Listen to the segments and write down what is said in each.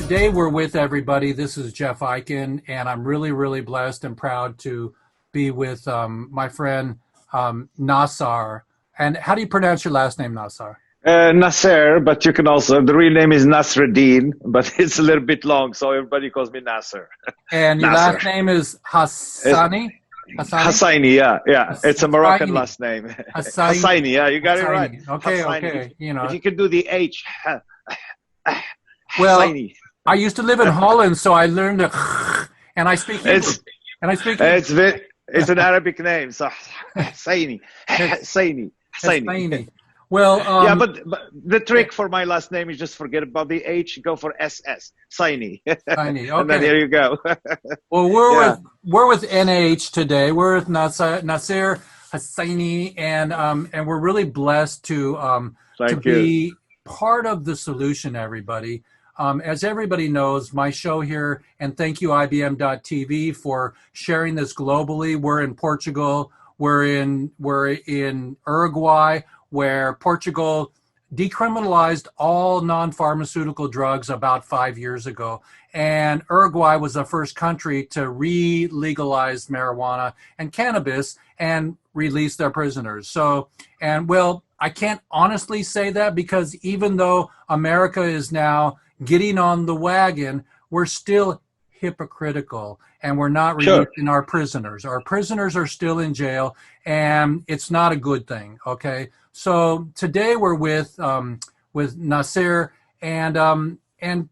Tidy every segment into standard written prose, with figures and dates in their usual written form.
Today we're with everybody. This is Jeff Eichen, and I'm really, really blessed and proud to be with my friend Nassar. And how do you pronounce your last name, Nassar? Nasser, but you can also, the real name is Nasreddin, but it's a little bit long, so everybody calls me Nasser. And your Nasser. last name is Hassani? Hassaini, yeah. It's a Moroccan last name. Hassaini. Hassaini, yeah, you got it right. Okay, Hassaini. okay. If you can do the H. Well, Hassaini. I used to live in Holland, so I learned to and I speak Hebrew. It's an Arabic name, so Hassaini. Hassaini. Well, yeah, but the trick for my last name is just forget about the H, go for SS, Saini. Saini, okay. And then here you go. Well, we're with NH today. We're with Nasser Hassaini, and we're really blessed to be part of the solution. Everybody, as everybody knows, my show here, and thank you IBM.TV for sharing this globally. We're in Portugal. We're in Uruguay, where Portugal decriminalized all non-pharmaceutical drugs about 5 years ago. And Uruguay was the first country to re-legalize marijuana and cannabis and release their prisoners. So, and well, I can't honestly say that because even though America is now getting on the wagon, we're still hypocritical and we're not releasing our prisoners. Our prisoners are still in jail and it's not a good thing, okay? So today we're with Nasser and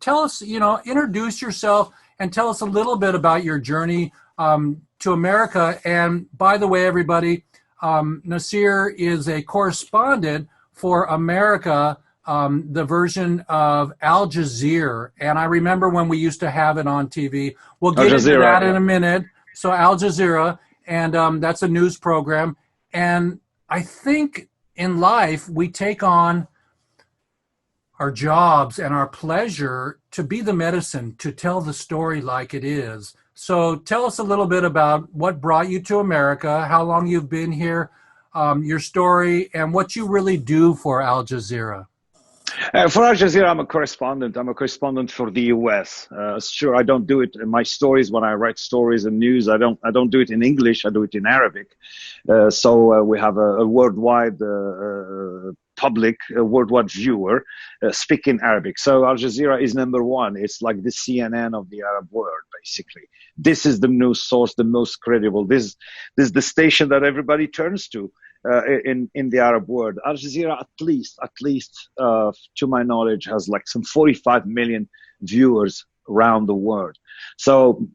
tell us, introduce yourself and tell us a little bit about your journey to America. And by the way, everybody, Nasser is a correspondent for America, the version of Al Jazeera. And I remember when we used to have it on TV. We'll get into that in a minute. So Al Jazeera, and that's a news program. And I think in life, we take on our jobs and our pleasure to be the medicine, to tell the story like it is. So tell us a little bit about what brought you to America, how long you've been here, your story, and what you really do for Al Jazeera. For Al Jazeera, I'm a correspondent. I'm a correspondent for the U.S. Sure, I don't do it in my stories when I write stories and news. I don't do it in English. I do it in Arabic. So we have a worldwide public, a worldwide viewer speaking Arabic. So Al Jazeera is number one. It's like the CNN of the Arab world, basically. This is the news source, the most credible. This is the station that everybody turns to. In the Arab world. Al Jazeera, at least, to my knowledge, has like some 45 million viewers around the world. So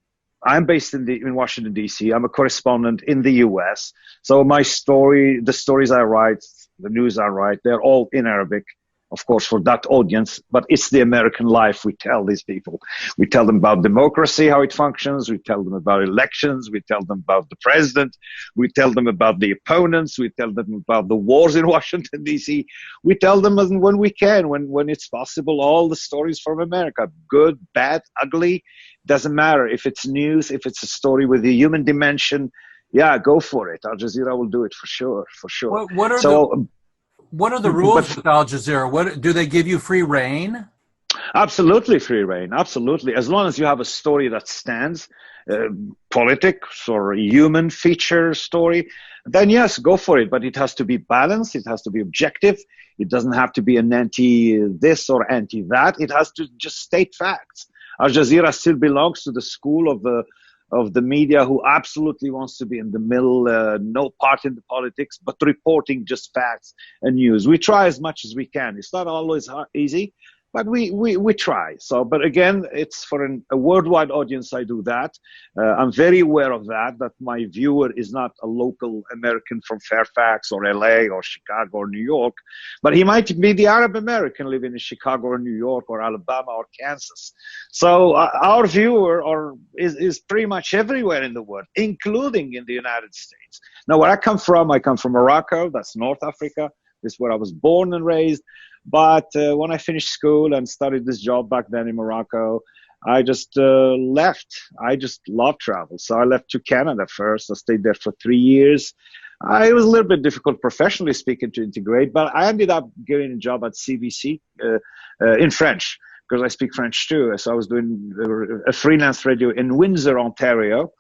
I'm based in Washington, D.C. I'm a correspondent in the U.S. So my story, the stories I write, the news I write, they're all in Arabic, of course, for that audience, but it's the American life we tell these people. We tell them about democracy, how it functions. We tell them about elections. We tell them about the president. We tell them about the opponents. We tell them about the wars in Washington, D.C. We tell them when we can, when it's possible, all the stories from America, good, bad, ugly, doesn't matter. If it's news, if it's a story with a human dimension, yeah, go for it. Al Jazeera will do it for sure, for sure. What are the rules with Al Jazeera? What do they give you free reign? Absolutely free reign. Absolutely. As long as you have a story that stands, politics or a human feature story, then yes, go for it. But it has to be balanced. It has to be objective. It doesn't have to be an anti this or anti that. It has to just state facts. Al Jazeera still belongs to the school of the media who absolutely wants to be in the middle, no part in the politics, but reporting just facts and news. We try as much as we can. It's not always easy, but we try. So, but again, it's for a worldwide audience. I do that. I'm very aware of that my viewer is not a local American from Fairfax or LA or Chicago or New York, but he might be the Arab American living in Chicago or New York or Alabama or Kansas. So our viewer is pretty much everywhere in the world, including in the United States. Now, where I come from Morocco. That's North Africa. This is where I was born and raised. But when I finished school and started this job back then in Morocco, I just left. I just love travel. So I left to Canada first. I stayed there for 3 years. It was a little bit difficult professionally speaking to integrate, but I ended up getting a job at CBC in French, because I speak French too. So I was doing a freelance radio in Windsor, Ontario.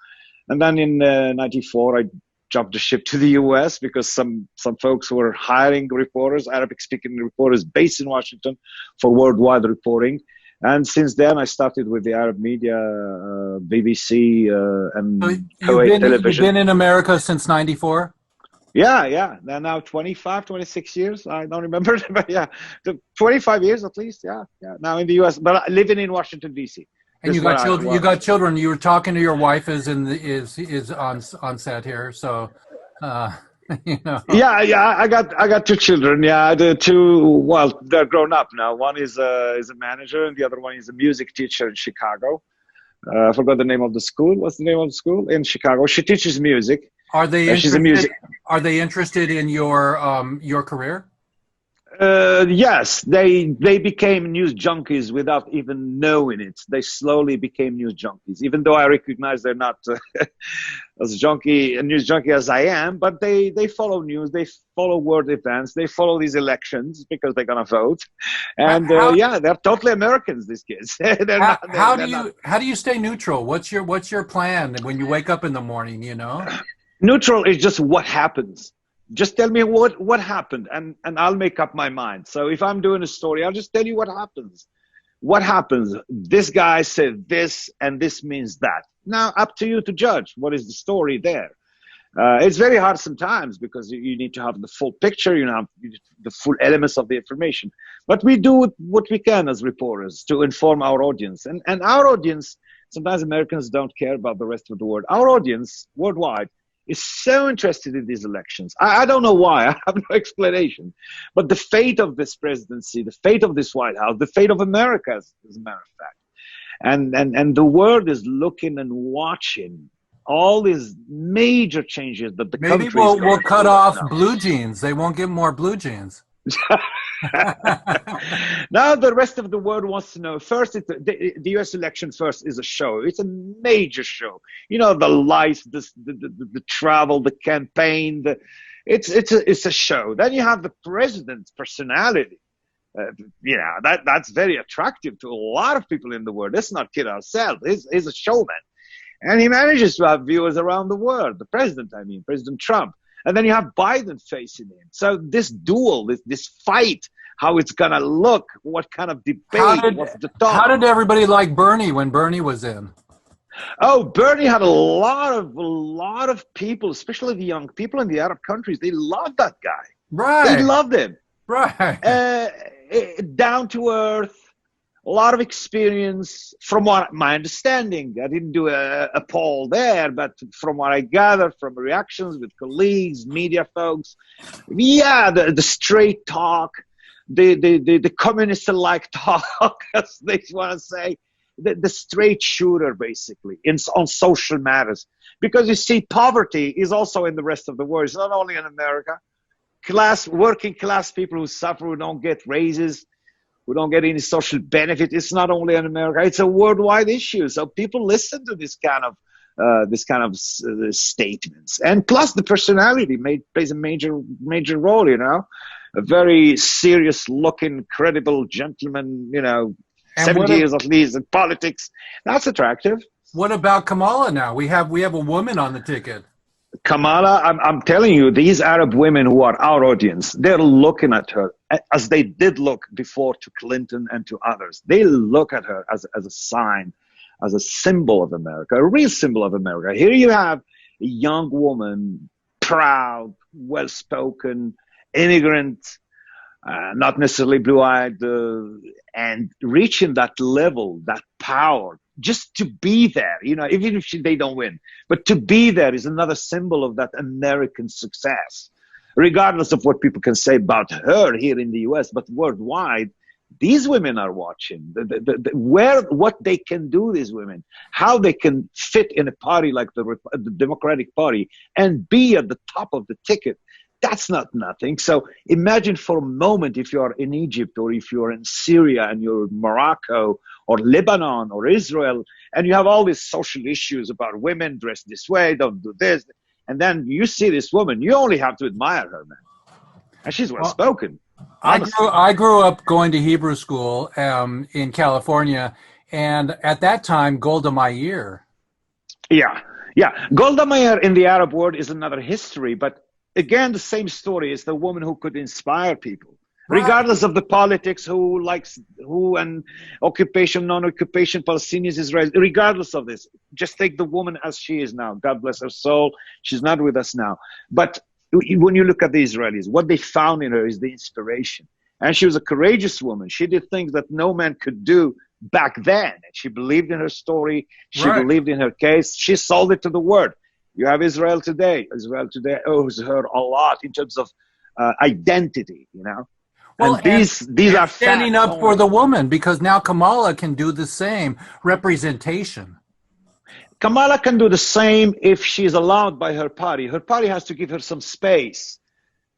And then in 94, I jumped the ship to the US because some folks were hiring reporters, Arabic-speaking reporters based in Washington for worldwide reporting. And since then, I started with the Arab media, BBC, and Kuwait television. You've been in America since 94? Yeah. Now 25, 26 years. I don't remember, but yeah, 25 years at least. Yeah. Now in the US, but living in Washington, D.C. And you got children. You got children. You were talking to your wife is on set here, so you know. Yeah. I got two children. Yeah, the two. Well, they're grown up now. One is a manager, and the other one is a music teacher in Chicago. I forgot the name of the school. What's the name of the school in Chicago? She teaches music. Are they interested? Are they interested in your career? Yes, they became news junkies without even knowing it. They slowly became news junkies, even though I recognize they're not as news junkie as I am. But they follow news, they follow world events, they follow these elections because they're gonna vote, and they're totally Americans. These kids. How do you stay neutral? What's your plan when you wake up in the morning? You know, neutral is just what happens. Just tell me what happened, and I'll make up my mind. So if I'm doing a story, I'll just tell you what happens. What happens? This guy said this, and this means that. Now, up to you to judge. What is the story there? It's very hard sometimes because you need to have the full picture, you know, the full elements of the information. But we do what we can as reporters to inform our audience. And our audience, sometimes Americans don't care about the rest of the world. Our audience worldwide is so interested in these elections. I don't know why. I have no explanation. But the fate of this presidency, the fate of this White House, the fate of America, as a matter of fact. And the world is looking and watching all these major changes that the country is going we'll cut off blue jeans. They won't get more blue jeans. Now the rest of the world wants to know. First, the U.S. election first is a show. It's a major show. You know, the lights, the travel, the campaign. It's a show. Then you have the president's personality. That's very attractive to a lot of people in the world. Let's not kid ourselves. He's a showman, and he manages to have viewers around the world. The president, I mean, President Trump. And then you have Biden facing him. So this duel, this fight, how it's going to look, what kind of debate, what's the talk. How did everybody like Bernie when Bernie was in? Oh, Bernie had a lot of people, especially the young people in the Arab countries. They loved that guy. Right. They loved him. Right. Down to earth. A lot of experience, from what my understanding. I didn't do a poll there, but from what I gathered from reactions with colleagues, media folks, the straight talk, the communist-like talk, as they want to say, the straight shooter, basically, on social matters. Because you see, poverty is also in the rest of the world. It's not only in America. Working class people who suffer, who don't get raises, who don't get any social benefit. It's not only in America; it's a worldwide issue. So people listen to this kind of statements, and plus the personality plays a major role. You know, a very serious-looking, credible gentleman. You know, 70 years at least in politics. That's attractive. What about Kamala? Now we have a woman on the ticket. Kamala, I'm telling you, these Arab women who are our audience, they're looking at her as they did look before to Clinton and to others. They look at her as a sign, as a symbol of America, a real symbol of America. Here you have a young woman, proud, well-spoken, immigrant, not necessarily blue-eyed, and reaching that level, that power, just to be there, you know, even if they don't win. But to be there is another symbol of that American success, regardless of what people can say about her here in the U.S., but worldwide. These women are watching what they can do, these women, how they can fit in a party like the Democratic Party and be at the top of the ticket. That's not nothing. So imagine for a moment if you're in Egypt or if you're in Syria and you're in Morocco or Lebanon or Israel, and you have all these social issues about women dressed this way, don't do this. And then you see this woman, you only have to admire her, man. And she's well-spoken. Honestly. I grew up going to Hebrew school in California, and at that time, Golda Meir. Yeah, yeah. Golda Meir in the Arab world is another history, but again, the same story is the woman who could inspire people, Right. regardless of the politics, who likes who and occupation, non-occupation, Palestinians, Israel, regardless of this. Just take the woman as she is now. God bless her soul. She's not with us now. But when you look at the Israelis, what they found in her is the inspiration. And she was a courageous woman. She did things that no man could do back then. She believed in her story. She Right. believed in her case. She sold it to the world. You have Israel today. Israel today owes her a lot in terms of identity, you know. Well, And these are standing facts up for only. the woman, because now Kamala can do the same representation. Kamala can do the same if she's allowed by her party. Her party has to give her some space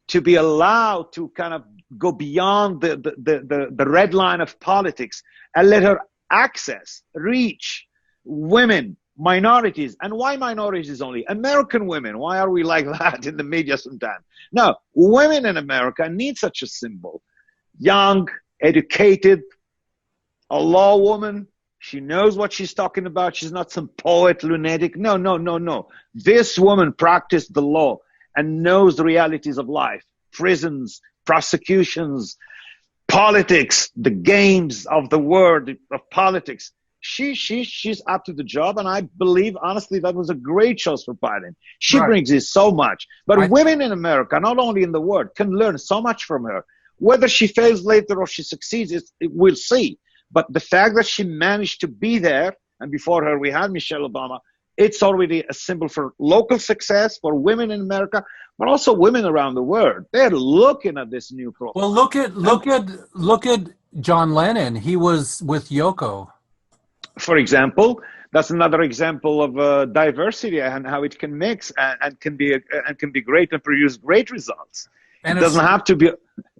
to be allowed to kind of go beyond the red line of politics and let her access, reach women, minorities. And why minorities only? American women. Why are we like that in the media sometimes? No, women in America need such a symbol. Young, educated, a law woman. She knows what she's talking about. She's not some poet, lunatic. No, no, no, no. This woman practiced the law and knows the realities of life, prisons, prosecutions, politics, the games of the world of politics. She's up to the job, and I believe, honestly, that was a great choice for Biden. She Right. brings this so much. But women in America, not only in the world, can learn so much from her. Whether she fails later or she succeeds, we'll see. But the fact that she managed to be there, and before her we had Michelle Obama, it's already a symbol for local success for women in America, but also women around the world. They're looking at this new profile. Well, look at John Lennon. He was with Yoko. For example, that's another example of diversity and how it can mix and can be great and produce great results. And it doesn't have to be,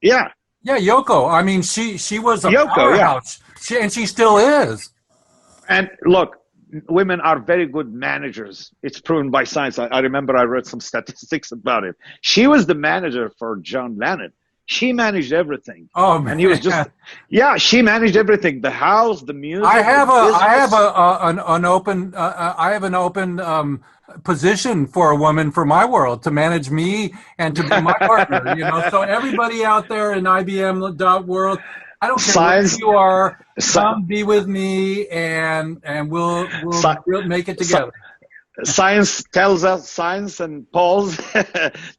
yeah. Yeah, Yoko. I mean, she was a Yoko, powerhouse, and she still is. And look, women are very good managers. It's proven by science. I remember I read some statistics about it. She was the manager for John Lennon. She managed everything. Oh man. And he was just, yeah, she managed everything. The house, the music. I have an open position for a woman for my world to manage me and to be my partner. You know, so everybody out there in IBM world, I don't care who you are, come be with me, and we'll make it together. Science and polls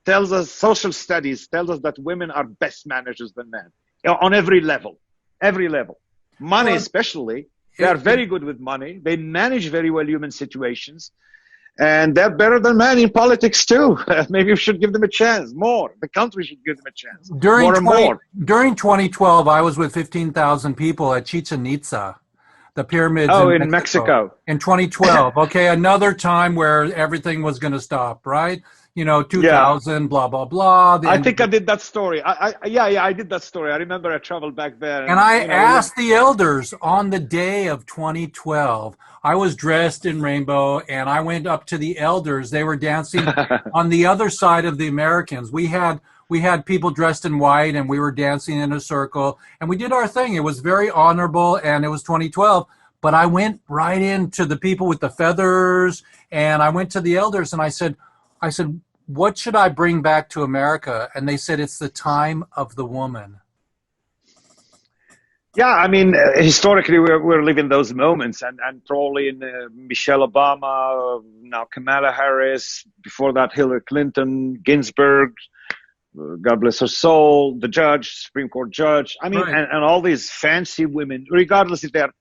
tells us, social studies tells us that women are best managers than men on every level. Money, especially, they are very good with money. They manage very well human situations, and they're better than men in politics too. Maybe we should give them a chance more. The country should give them a chance. During 2012, I was with 15,000 people at Chichen Itza, the pyramids in Mexico. In 2012. Okay, another time where everything was going to stop, right? You know, 2000, blah, blah, blah. I think I did that story. I did that story. I remember I traveled back there. And I asked the elders on the day of 2012. I was dressed in rainbow, and I went up to the elders. They were dancing on the other side of the Americans. We had people dressed in white, and we were dancing in a circle, and we did our thing. It was very honorable, and it was 2012. But I went right into the people with the feathers, and I went to the elders, and I said, what should I bring back to America? And they said, it's the time of the woman. Yeah, I mean, historically, we're living those moments, and probably in Michelle Obama, now Kamala Harris, before that Hillary Clinton, Ginsburg, God bless her soul, the judge, Supreme Court judge. I mean, right. and all these fancy women, regardless if they're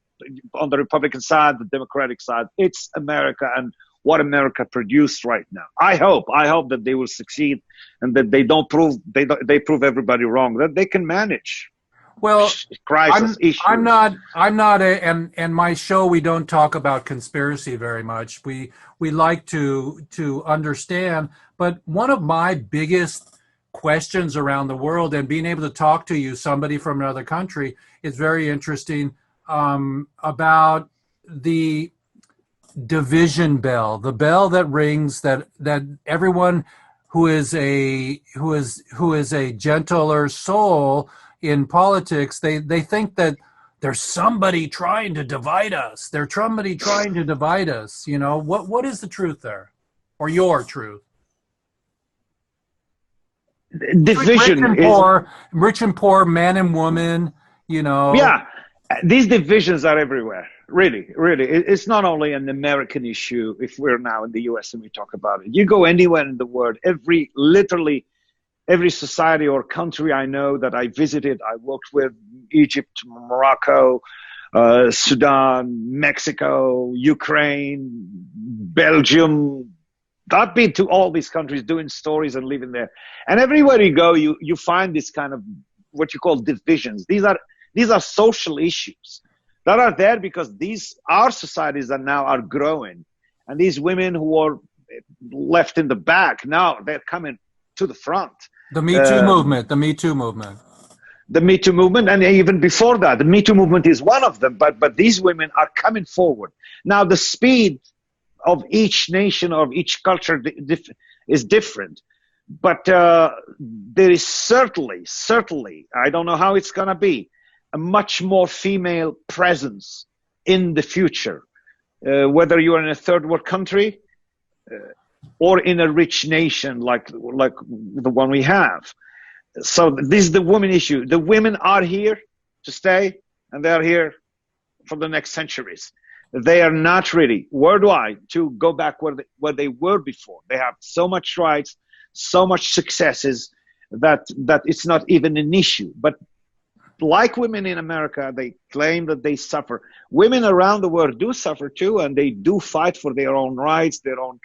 on the Republican side, the Democratic side, it's America and what America produced right now. I hope that they will succeed, and that they prove everybody wrong, that they can manage. Well, crisis issues. I'm not and my show, we don't talk about conspiracy very much. We like to understand, but one of my biggest questions around the world, and being able to talk to you, somebody from another country, is very interesting, about the division bell, the bell that rings that everyone who is a gentler soul in politics, they think that there's somebody trying to divide us. There's somebody trying to divide us. You know, what is the truth there, or your truth? Division rich and poor, man and woman. You know. Yeah, these divisions are everywhere. Really, really. It's not only an American issue. If we're now in the U.S. and we talk about it, you go anywhere in the world, literally every society or country I know that I visited, I worked with: Egypt, Morocco, Sudan, Mexico, Ukraine, Belgium. I've been to all these countries doing stories and living there. And everywhere you go, you find this kind of what you call divisions. These are social issues that are there because our societies are growing. And these women who are left in the back, now they're coming to the front. The Me Too movement, the Me Too movement. The Me Too movement, and even before that, the Me Too movement is one of them, but these women are coming forward. Now, the speed of each nation or each culture is different, but there is certainly, I don't know how it's going to be, a much more female presence in the future, whether you're in a third world country or in a rich nation like the one we have. So this is the women issue. The women are here to stay, and they are here for the next centuries. They are not ready worldwide to go back where they were before. They have so much rights, so much successes that it's not even an issue. But like women in America, they claim that they suffer. Women around the world do suffer too, and they do fight for their own rights, their own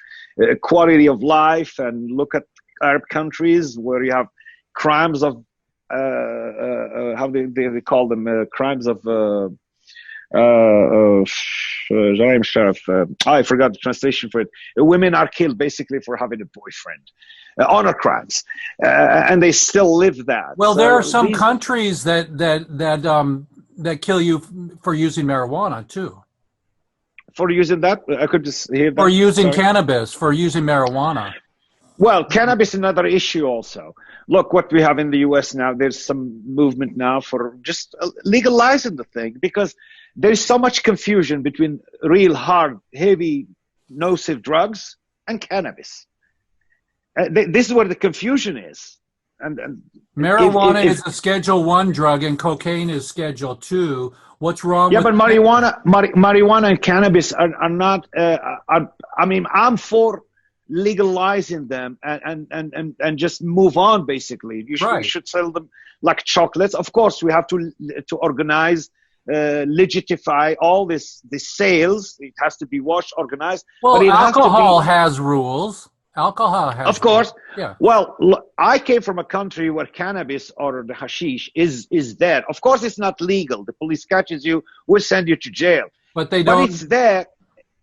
quality of life. And look at Arab countries where you have crimes of how they call them, crimes of I forgot the translation for it. Women are killed basically for having a boyfriend. Honor crimes, and they still live that. Well, so there are some countries that kill you for using marijuana too. For using that, I could just hear that. For using cannabis, for using marijuana. Well, cannabis is another issue also. Look what we have in the U.S. now. There's some movement now for just legalizing the thing because there is so much confusion between real hard, heavy, nocive drugs and cannabis. This is where the confusion is. And marijuana is a Schedule 1 drug, and cocaine is Schedule 2. What's wrong? Yeah, but marijuana and cannabis are not. I mean, I'm for legalizing them and just move on. Basically, we should sell them like chocolates. Of course, we have to organize, legitify all this sales. It has to be washed, organized. Well, but alcohol has rules. Alcohol has. Of course. Yeah. Well, look, I came from a country where cannabis or the hashish is there. Of course, it's not legal. The police catches you, will send you to jail. But they don't. But it's there.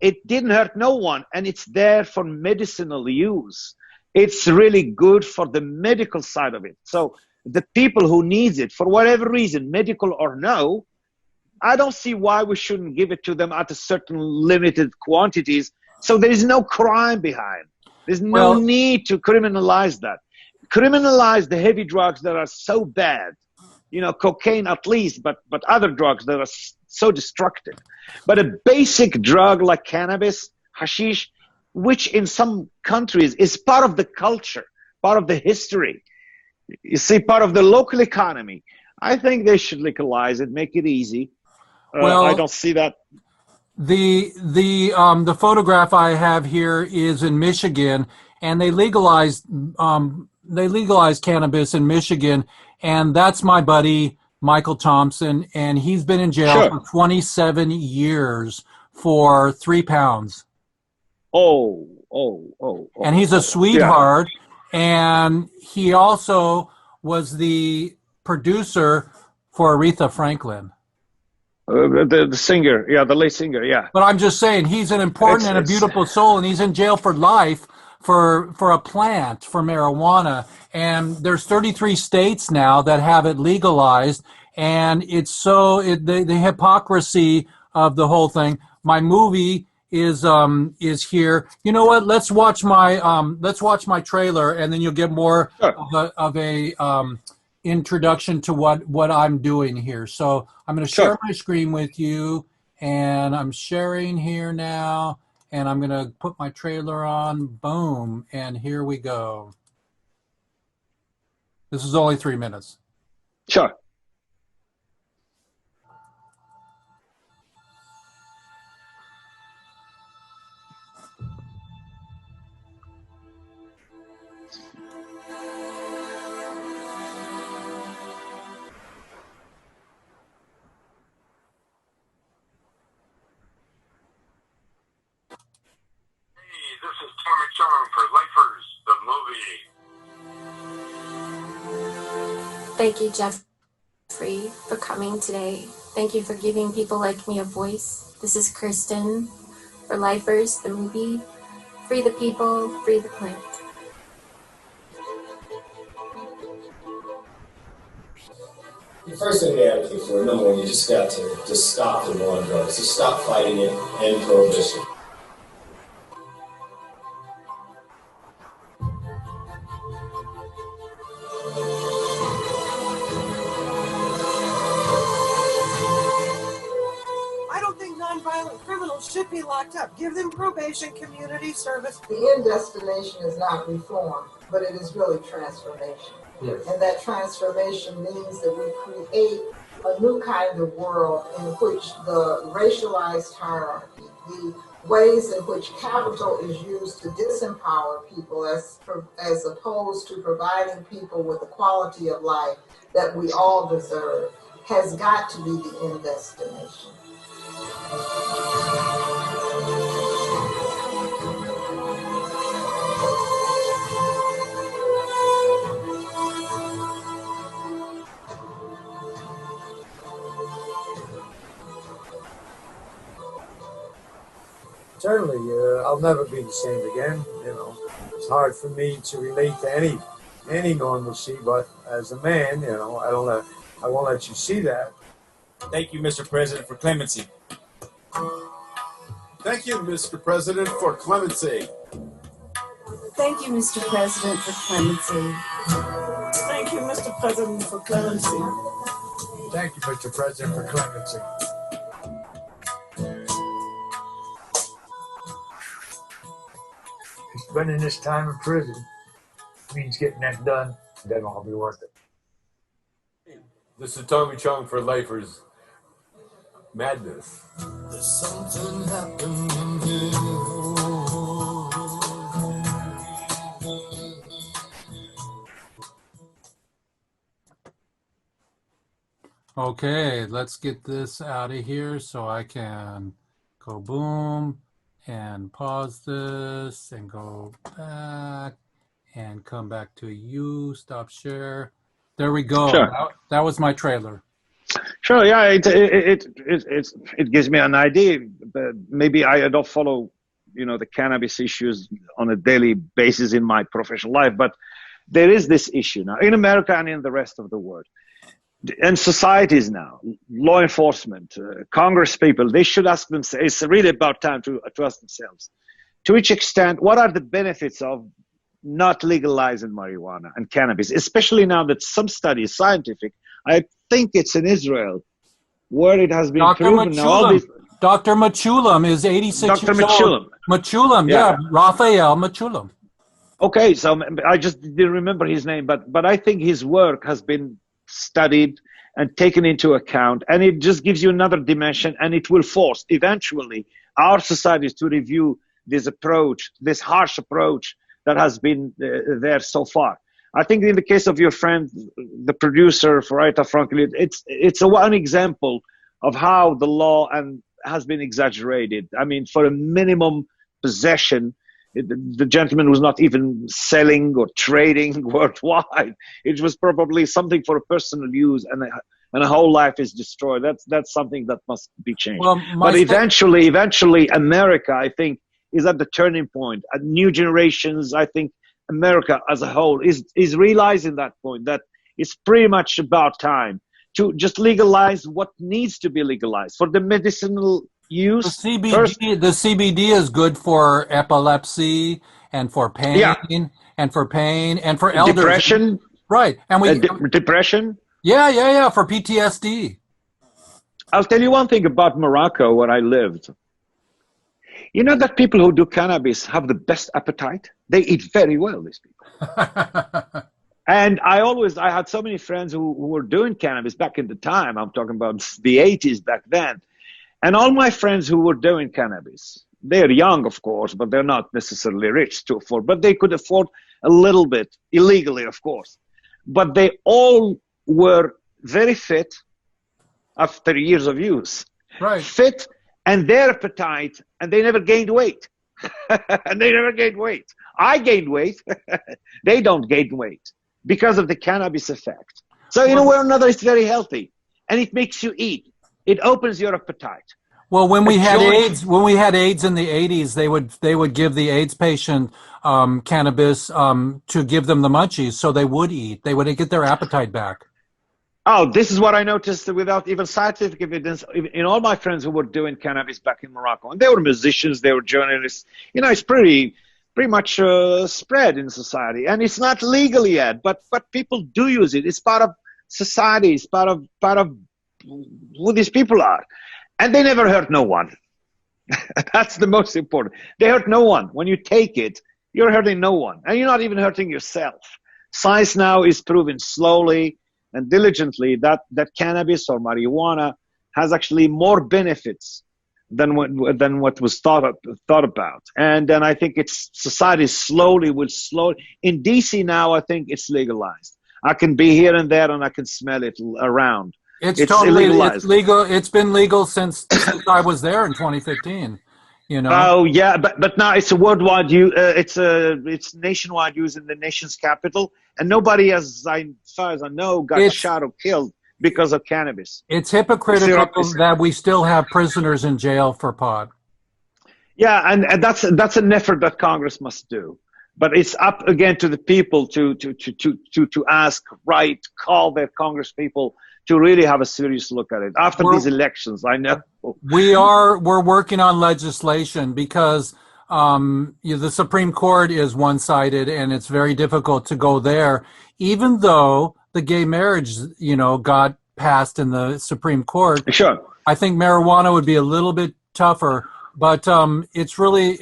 It didn't hurt no one, and it's there for medicinal use. It's really good for the medical side of it. So the people who needs it, for whatever reason, medical or no, I don't see why we shouldn't give it to them at a certain limited quantities. So there is no crime behind. There's no need to criminalize that. Criminalize the heavy drugs that are so bad, you know, cocaine at least, but other drugs that are so destructive. But a basic drug like cannabis, hashish, which in some countries is part of the culture, part of the history, you see, part of the local economy, I think they should legalize it, make it easy. I don't see that. The photograph I have here is in Michigan, and they legalized cannabis in Michigan, and that's my buddy Michael Thompson, and he's been in jail for 27 years for 3 pounds. And he's a sweetheart, and he also was the producer for Aretha Franklin. The singer, the lead singer, But I'm just saying, he's an important and a beautiful soul, and he's in jail for life for a plant, for marijuana. And there's 33 states now that have it legalized, and it's the hypocrisy of the whole thing. My movie is here. You know what? Let's watch my trailer, and then you'll get more of a introduction to what I'm doing here. So I'm going to share my screen with you, and I'm sharing here now, and I'm going to put my trailer on. Boom, and here we go. This is only 3 minutes. Sure. This is Tommy Chong for Lifers, the movie. Thank you, Jeffrey, for coming today. Thank you for giving people like me a voice. This is Kirsten for Lifers, the movie. Free the people, free the planet. The first thing they advocate for, number one, you just got to just stop the war on drugs. Just stop fighting it, end prohibition. Nonviolent criminals should be locked up. Give them probation, community service. The end destination is not reform, but it is really transformation. Yes. And that transformation means that we create a new kind of world in which the racialized hierarchy, the ways in which capital is used to disempower people as opposed to providing people with the quality of life that we all deserve, has got to be the end destination. Certainly, I'll never be the same again. You know, it's hard for me to relate to any normalcy, but as a man, you know, I won't let you see that. Thank you, Mr. President, for clemency. Thank you, Mr. President, for clemency. Thank you, Mr. President, for clemency. Thank you, Mr. President, for clemency. Thank you, Mr. President, for clemency. Spending this time in prison means getting that done, then I'll be worth it. This is Tommy Chong for Lifers. Madness. There's something happening here. Okay, let's get this out of here so I can go boom and pause this and go back and come back to you, stop share. There we go. Sure. That was my trailer. Sure, yeah, it gives me an idea. But maybe I don't follow, you know, the cannabis issues on a daily basis in my professional life, but there is this issue now in America and in the rest of the world. And societies now, law enforcement, Congress people, they should ask themselves, it's really about time to ask themselves, to which extent, what are the benefits of not legalizing marijuana and cannabis, especially now that some studies, scientific, I think it's in Israel, where it has been proven. Dr. Machulam is 86 Dr. years old. Machulam, yeah, Raphael Machulam. Okay, so I just didn't remember his name, but I think his work has been studied and taken into account, and it just gives you another dimension, and it will force eventually our societies to review this approach, this harsh approach that has been there so far. I think in the case of your friend, the producer for Aretha Franklin, it's one example of how the law has been exaggerated. I mean, for a minimum possession, the gentleman was not even selling or trading worldwide. It was probably something for a personal use, and a whole life is destroyed. That's something that must be changed. Well, but eventually, America, I think, is at the turning point. New generations, I think, America as a whole is realizing that point, that it's pretty much about time to just legalize what needs to be legalized for the medicinal use. The CBD is good for epilepsy and for pain and for elders. Depression. Right. And depression. Yeah, for PTSD. I'll tell you one thing about Morocco, where I lived. You know that people who do cannabis have the best appetite? They eat very well, these people. And I had so many friends who were doing cannabis back in the time. I'm talking about the 80s back then. And all my friends who were doing cannabis, they're young, of course, but they're not necessarily rich to afford, but they could afford a little bit, illegally, of course. But they all were very fit after years of use. Right. Fit, and their appetite, and they never gained weight. And they never gained weight. I gained weight. They don't gain weight because of the cannabis effect. So in a way or another, it's very healthy, and it makes you eat. It opens your appetite. Well, when we had AIDS in the 80s, they would give the AIDS patient cannabis to give them the munchies, so they would eat. They would get their appetite back. Oh, this is what I noticed without even scientific evidence in all my friends who were doing cannabis back in Morocco. And they were musicians, they were journalists. You know, it's pretty much spread in society. And it's not legal yet, but people do use it. It's part of society. It's part of who these people are. And they never hurt no one. That's the most important. They hurt no one. When you take it, you're hurting no one. And you're not even hurting yourself. Science now is proving slowly and diligently that cannabis or marijuana has actually more benefits than what was thought about. And then I think society will slowly. In DC now, I think it's legalized. I can be here and there, and I can smell it around. It's totally legal. It's been legal since I was there in 2015. You know. Oh yeah, but now it's a worldwide use. It's nationwide use in the nation's capital, and nobody, as far as I know, got shot or killed because of cannabis. It's hypocritical that we still have prisoners in jail for pot. Yeah, and that's an effort that Congress must do. But it's up again to the people to ask, call their Congress people to really have a serious look at it after these elections. I know we're working on legislation because the Supreme Court is one-sided, and it's very difficult to go there. Even though the gay marriage, got passed in the Supreme Court, sure, I think marijuana would be a little bit tougher. But it's really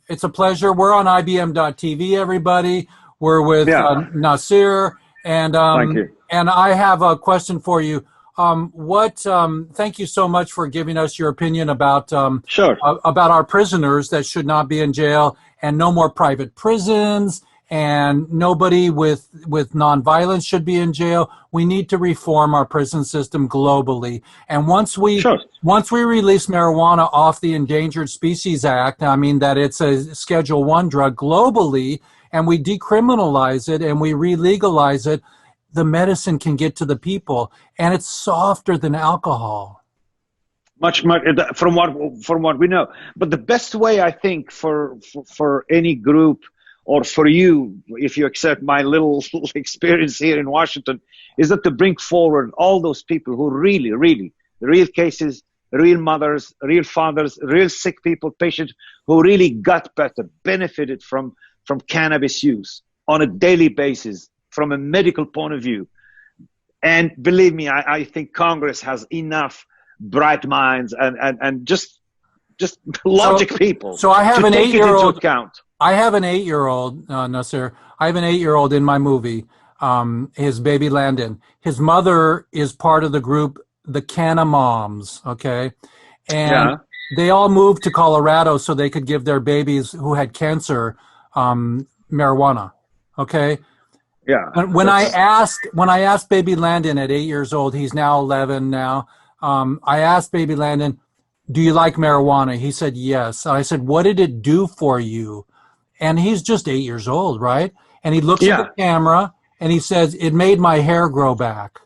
it's a pleasure. We're on IBM.TV, everybody. We're with Nasir, and thank you. And I have a question for you. Thank you so much for giving us your opinion about about our prisoners that should not be in jail, and no more private prisons, and nobody with nonviolence should be in jail. We need to reform our prison system globally. And once we release marijuana off the Endangered Species Act, I mean that it's a Schedule I drug globally, and we decriminalize it and we re-legalize it, the medicine can get to the people, and it's softer than alcohol. Much from what we know. But the best way, I think, for any group, or for you, if you accept my little experience here in Washington, is that to bring forward all those people who really, the real cases, real mothers, real fathers, real sick people, patients who really got better, benefited from cannabis use on a daily basis from a medical point of view. And believe me, I think Congress has enough bright minds and just logic people. So I have an 8-year-old account. I have an 8-year-old, Nasir. I have an 8-year-old in my movie, his baby Landon. His mother is part of the group, the Canna Moms, okay? And they all moved to Colorado so they could give their babies who had cancer marijuana, okay? Yeah. And when I asked baby Landon at 8 years old, he's now 11 now, I asked baby Landon, do you like marijuana? He said, yes. I said, what did it do for you? And he's just 8 years old, right? And he looks at the camera and he says, it made my hair grow back.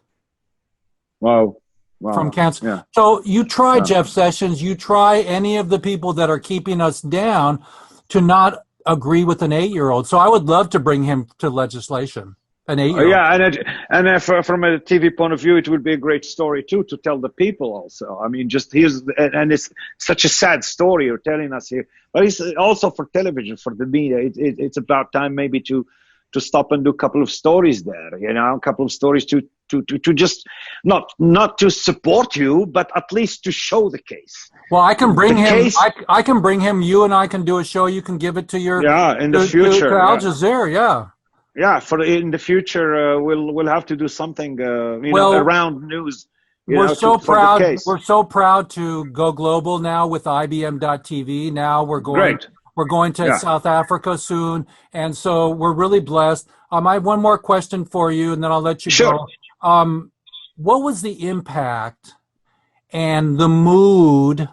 Wow. From cancer. Yeah. So you try, Jeff Sessions, you try any of the people that are keeping us down to not agree with an 8-year-old. So I would love to bring him to legislation. an 8-year-old. And from a TV point of view, it would be a great story too to tell the people. Also, I mean, and it's such a sad story you're telling us here, but it's also for television, for the media. It's about time maybe to stop and do a couple of stories there. You know, a couple of stories to just not to support you, but at least to show the case. Well, I can bring him. I can bring him. You and I can do a show. You can give it to your in the future to Al Jazeera. Yeah. Yeah, in the future, we'll have to do something, around news. We're so proud. We're so proud to go global now with IBM.TV. Now we're going. Great. We're going to South Africa soon, and so we're really blessed. I have one more question for you, and then I'll let you go. What was the impact and the mood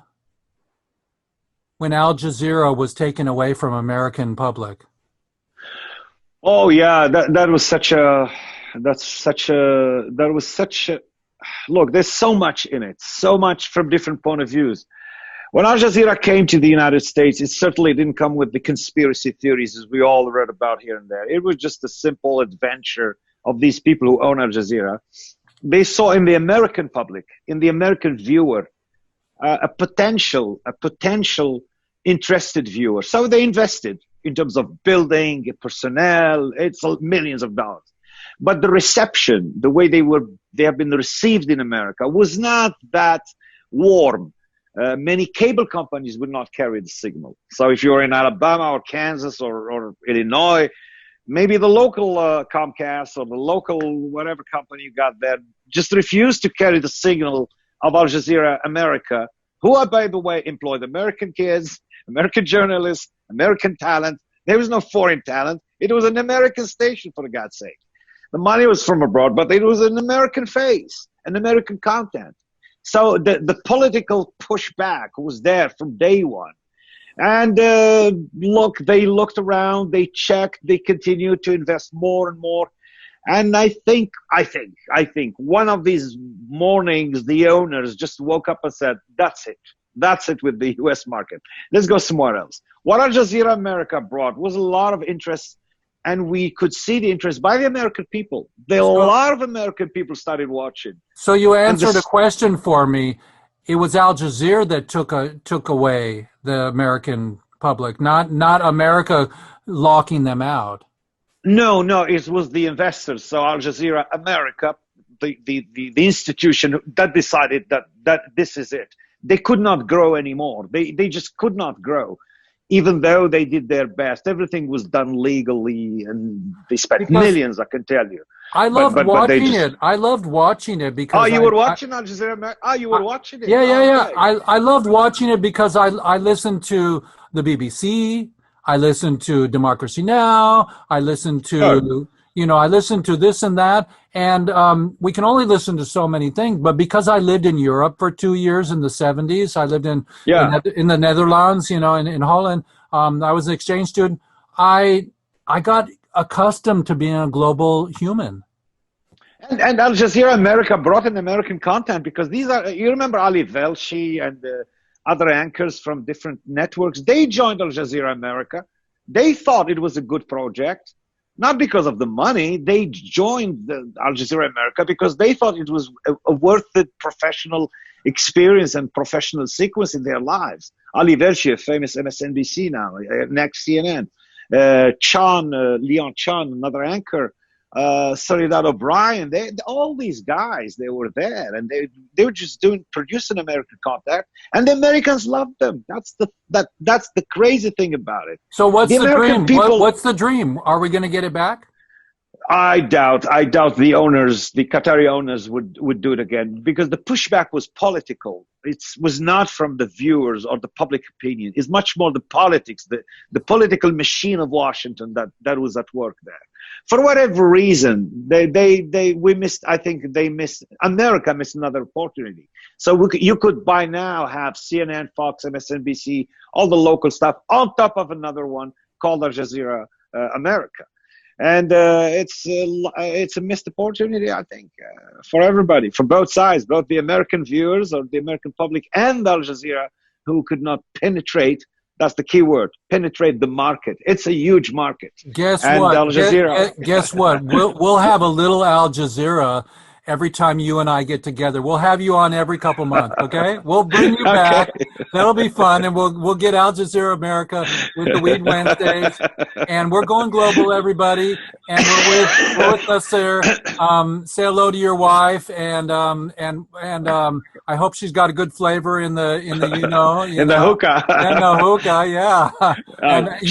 when Al Jazeera was taken away from American public? Oh yeah, that was such a look. There's so much in it, so much from different point of views. When Al Jazeera came to the United States, it certainly didn't come with the conspiracy theories as we all read about here and there. It was just a simple adventure of these people who own Al Jazeera. They saw in the American public, in the American viewer, a potential interested viewer. So they invested in terms of building, personnel. It's millions of dollars. But the reception, the way they have been received in America was not that warm. Many cable companies would not carry the signal. So if you're in Alabama or Kansas or Illinois, maybe the local Comcast or the local whatever company you got there just refused to carry the signal of Al Jazeera America, who are, by the way, employed American kids, American journalists, American talent. There was no foreign talent. It was an American station, for God's sake. The money was from abroad, but it was an American face, an American content. So the political pushback was there from day one. And they looked around, they checked, they continued to invest more and more. And I think one of these mornings, the owners just woke up and said, that's it. That's it with the U.S. market. Let's go somewhere else. What Al Jazeera America brought was a lot of interest, and we could see the interest by the American people. A lot of American people started watching. So you answered a question for me. It was Al Jazeera that took away the American public, not America locking them out. No, it was the investors. So Al Jazeera America, the institution that decided that this is it. They could not grow anymore. They just could not grow. Even though they did their best, everything was done legally, and they spent millions, I can tell you. I loved watching it. I loved watching it because. Oh, you were watching Al Jazeera America? Oh, you were watching it? Yeah. Okay. I loved watching it because I listened to the BBC. I listened to Democracy Now. I listened to I listened to this and that, and we can only listen to so many things. But because I lived in Europe for 2 years in the 70s, I lived in the Netherlands, in Holland. I was an exchange student. I got accustomed to being a global human. And Al Jazeera America brought in American content because you remember Ali Velshi and other anchors from different networks. They joined Al Jazeera America. They thought it was a good project. Not because of the money. They joined Al Jazeera America because they thought it was a worth it professional experience and professional sequence in their lives. Ali Velshi, a famous MSNBC now, next CNN. Leon Chan, another anchor. Soledad O'Brien, all these guys, they were there, and they were just producing American content, and the Americans loved them. That's the crazy thing about it. So what's the dream? What's the dream? Are we going to get it back? I doubt the owners, the Qatari owners would do it again, because the pushback was political. It was not from the viewers or the public opinion. It's much more the politics, the political machine of Washington that was at work there. For whatever reason, America missed another opportunity. So you could by now have CNN, Fox, MSNBC, all the local stuff on top of another one called Al Jazeera America. And it's a missed opportunity, I think, for everybody, for both sides, both the American viewers or the American public and Al Jazeera, who could not penetrate That's the key word. Penetrate the market. It's a huge market. Guess and what? Al Jazeera. Guess what? We'll have a little Al Jazeera every time you and I get together. We'll have you on every couple months, okay? We'll bring you back. That'll be fun, and we'll get Al Jazeera America with the Weed Wednesdays, and we're going global, everybody. And we're with us there. Say hello to your wife, and I hope she's got a good flavor in the in the hookah. In the hookah, yeah.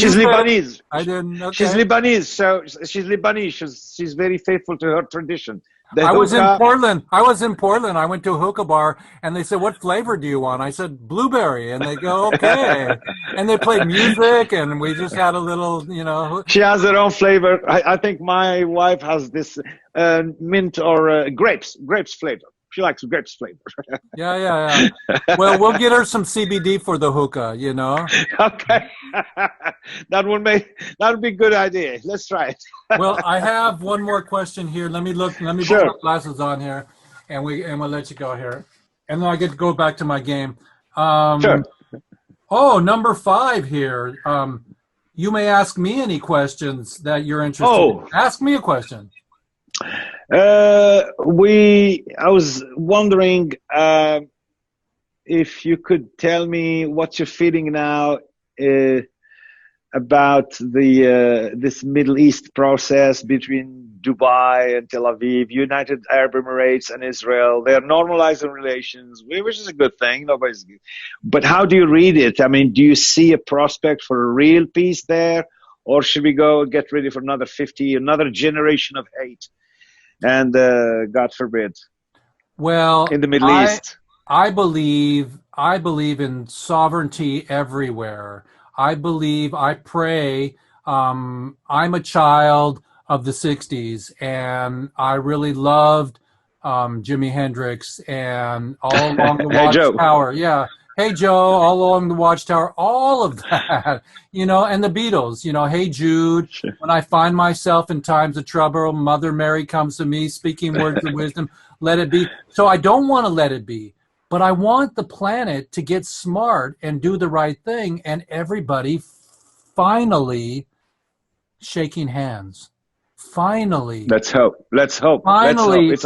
She's Lebanese. I didn't. Okay. She's Lebanese, so she's Lebanese. She's very faithful to her tradition. I was in Portland. I went to a hookah bar, and they said, "What flavor do you want?" I said, "Blueberry," and they go, "Okay." And they played music, and we just had a little, She has her own flavor. I think my wife has this mint or grapes flavor. She likes grapes flavor. Yeah. Well, we'll get her some CBD for the hookah, Okay. That would be a good idea. Let's try it. Well, I have one more question here. Let me put my glasses on here, and we'll let you go here. And then I get to go back to my game. Sure. Oh, number 5 here. You may ask me any questions that you're interested in. Ask me a question. I was wondering if you could tell me what you're feeling now about this Middle East process between Dubai and Tel Aviv, United Arab Emirates and Israel. They're normalizing relations, which is a good thing. But how do you read it? I mean, do you see a prospect for a real peace there, or should we go get ready for another generation of hate? And God forbid. Well, in the Middle East, I believe in sovereignty everywhere. I pray. I'm a child of the 60s, and I really loved Jimi Hendrix and all along the Watchtower. Yeah. Hey Joe, all along the Watchtower, all of that, and the Beatles, Hey Jude, sure. When I find myself in times of trouble, Mother Mary comes to me, speaking words of wisdom, let it be. So I don't want to let it be, but I want the planet to get smart and do the right thing, and everybody finally shaking hands. Finally. Let's hope. Finally,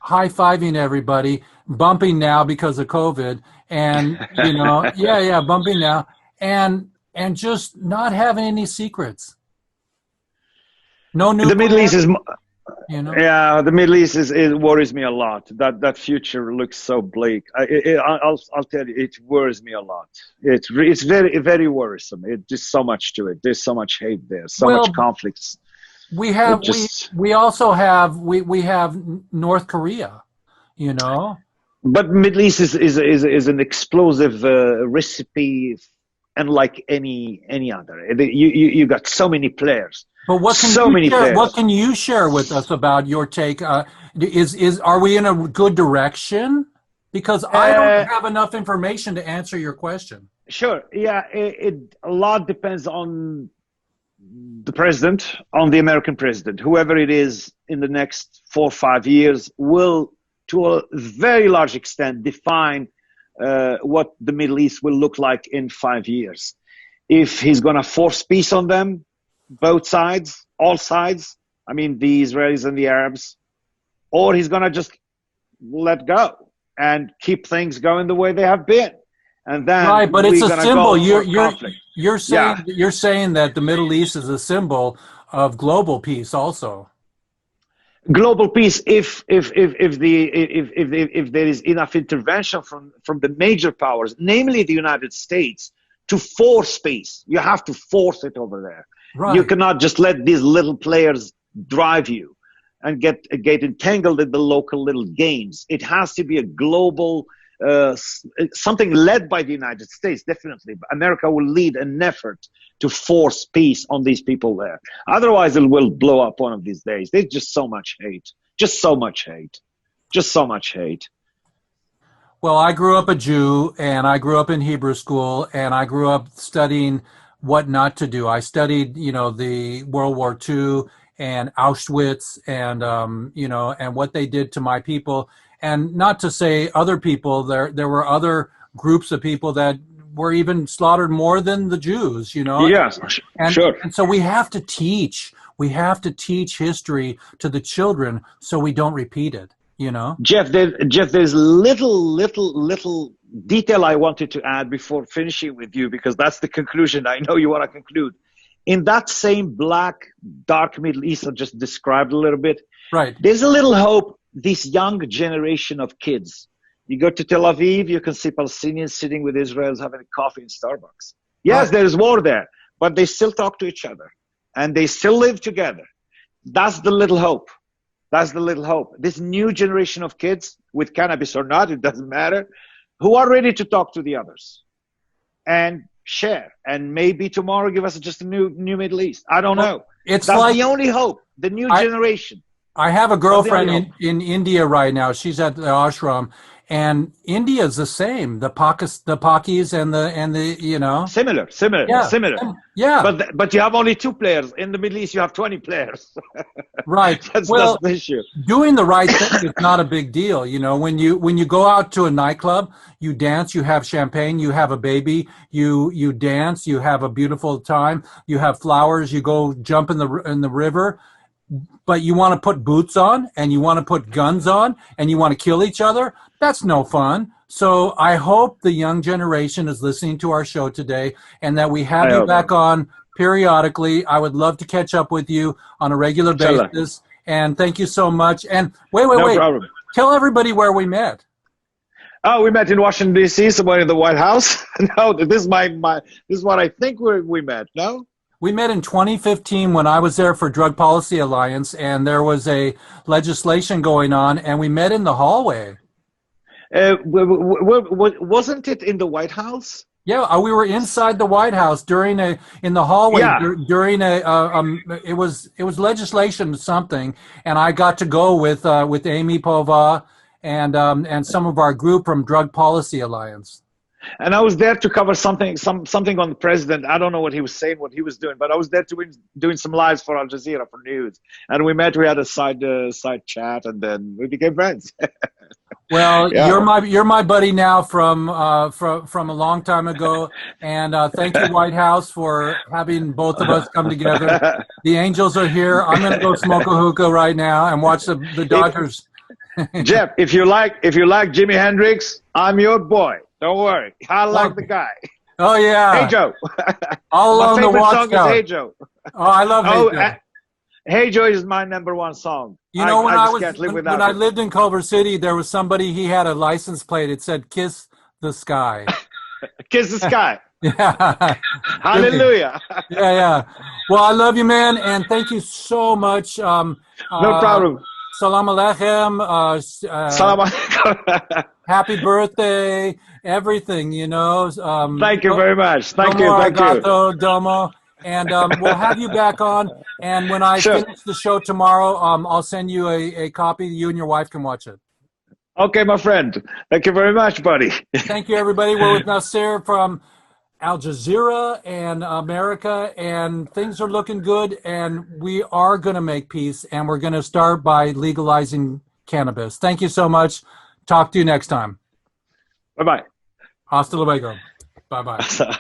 high-fiving everybody, bumping now because of COVID. And bumping now, and just not having any secrets. No new. The Middle East is, yeah, the Middle East it worries me a lot. That future looks so bleak. I'll tell you, it worries me a lot. It's very very worrisome. There's so much to it. There's so much hate there. So much conflicts. We have we also have North Korea. But Middle East is an explosive recipe, unlike any other. You got so many players. But what can you share with us about your take? Are we in a good direction? Because I don't have enough information to answer your question. Sure. Yeah. A lot depends on the president, on the American president. Whoever it is in the next 4 or 5 years will, to a very large extent, define what the Middle East will look like in 5 years. If he's going to force peace on them, both sides, all sides, I mean the Israelis and the Arabs, or he's going to just let go and keep things going the way they have been. And then right, but it's a symbol. You're saying that the Middle East is a symbol of global peace also. Global peace, if there is enough intervention from the major powers, namely the United States, to force peace. You have to force it over there. Right. You cannot just let these little players drive you and get entangled in the local little games. It has to be a global, something led by the United States, definitely. America will lead an effort to force peace on these people there. Otherwise, it will blow up one of these days. There's just so much hate. Just so much hate. Just so much hate. Well, I grew up a Jew, and I grew up in Hebrew school, and I grew up studying what not to do. I studied, the World War II and Auschwitz and, and what they did to my people. And not to say other people, there were other groups of people that were even slaughtered more than the Jews, you know? Yes, sure. And so we have to teach. We have to teach history to the children so we don't repeat it, you know? Jeff, there's little detail I wanted to add before finishing with you, because that's the conclusion I know you want to conclude. In that same black, dark Middle East I just described a little bit, right? There's a little hope. This young generation of kids. You go to Tel Aviv, you can see Palestinians sitting with Israelis having a coffee in Starbucks. Yes, right. There is war there, but they still talk to each other, and they still live together. That's the little hope. That's the little hope. This new generation of kids, with cannabis or not, it doesn't matter, who are ready to talk to the others and share, and maybe tomorrow give us just a new Middle East. I don't know. That's like the only hope. The new generation. I have a girlfriend in India right now. She's at the ashram, and India is the same. The Pakis and the you know, similar. Yeah. But you have only 2 players. In the Middle East, you have 20 players. Right. That's the issue. Doing the right thing is not a big deal. You know, when you go out to a nightclub, you dance, you have champagne, you have a baby, you dance, you have a beautiful time, you have flowers, you go jump in the river. But you want to put boots on, and you want to put guns on, and you want to kill each other? That's no fun. So I hope the young generation is listening to our show today, and that we have you back on periodically. I would love to catch up with you on a regular basis. And thank you so much. And wait. Problem. Tell everybody where we met. Oh, we met in Washington, D.C., somewhere in the White House. No, this is this is what I think we met, no? We met in 2015 when I was there for Drug Policy Alliance, and there was a legislation going on, and we met in the hallway. Wasn't it in the White House? Yeah, we were inside the White House in the hallway during it was legislation something, and I got to go with Amy Pova and some of our group from Drug Policy Alliance. And I was there to cover something on the president. I don't know what he was saying, what he was doing, but I was there doing some lives for Al Jazeera for news. And we met. We had a side chat, and then we became friends. Well, yeah. You're my buddy now from a long time ago, and thank you, White House, for having both of us come together. The Angels are here. I'm going to go smoke a hookah right now and watch the Dodgers. Jeff, if you like Jimi Hendrix, I'm your boy. Don't worry. I like the guy. Oh, yeah. Hey, Joe. All along the watchtower. My favorite song is Hey, Joe. Oh, I love Hey Joe. Hey, Joe is my #1 song. You know, when I lived in Culver City, there was somebody, he had a license plate. It said, "Kiss the Sky." Kiss the sky. Yeah. Hallelujah. Yeah. Well, I love you, man, and thank you so much. No problem. Salam alaikum. Salam alaikum. Happy birthday, everything, you know. Thank you very much. Thank you. Domo. And we'll have you back on. And when I finish the show tomorrow, I'll send you a copy. You and your wife can watch it. Okay, my friend. Thank you very much, buddy. Thank you, everybody. We're with Nasser from Al Jazeera and America, and things are looking good, and we are going to make peace, and we're going to start by legalizing cannabis. Thank you so much. Talk to you next time. Bye-bye. Hasta luego. Bye-bye.